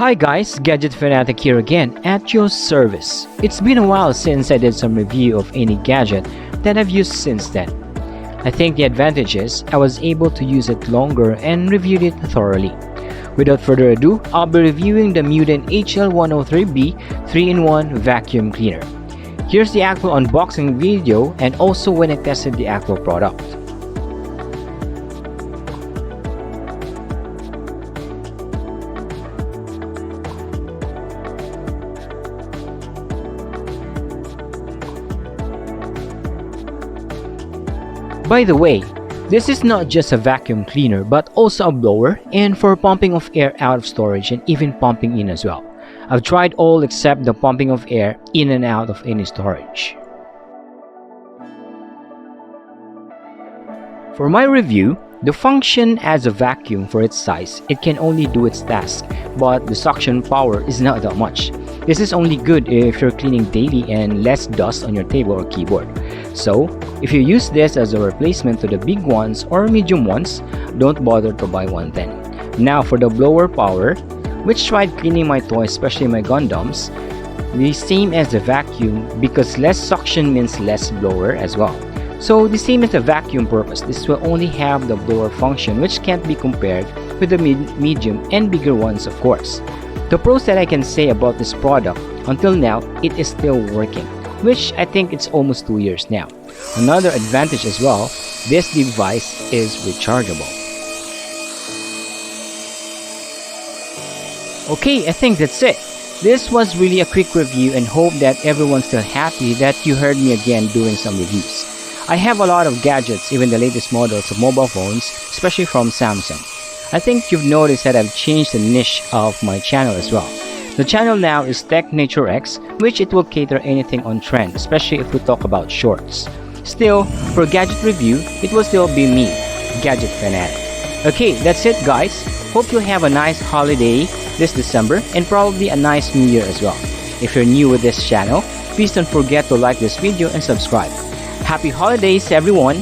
Hi guys, Gadget Fanatic here again at your service. It's been a while since I did some review of any gadget that I've used since then. I think the advantage is I was able to use it longer and reviewed it thoroughly. Without further ado, I'll be reviewing the Meuden HL-103B 3-in-1 vacuum cleaner. Here's the actual unboxing video and also when I tested the actual product. By the way, this is not just a vacuum cleaner but also a blower and for pumping of air out of storage and even pumping in as well. I've tried all except the pumping of air in and out of any storage. For my review, the function as a vacuum for its size, it can only do its task, but the suction power is not that much. This is only good if you're cleaning daily and less dust on your table or keyboard. So, if you use this as a replacement to the big ones or medium ones, don't bother to buy one then. Now for the blower power, which tried cleaning my toys, especially my Gundams, the same as the vacuum because less suction means less blower as well. So the same as the vacuum purpose, this will only have the blower function which can't be compared with the medium and bigger ones of course. The pros that I can say about this product, until now, it is still working, which I think it's almost 2 years now. Another advantage as well, this device is rechargeable. Okay, I think that's it. This was really a quick review and hope that everyone's still happy that you heard me again doing some reviews. I have a lot of gadgets, even the latest models of mobile phones, especially from Samsung. I think you've noticed that I've changed the niche of my channel as well. The channel now is Tech Nature X, which it will cater anything on trend, especially if we talk about shorts. Still, for gadget review, it will still be me, Gadget Fanatic. Okay, that's it guys. Hope you have a nice holiday this December and probably a nice new year as well. If you're new with this channel, please don't forget to like this video and subscribe. Happy holidays everyone!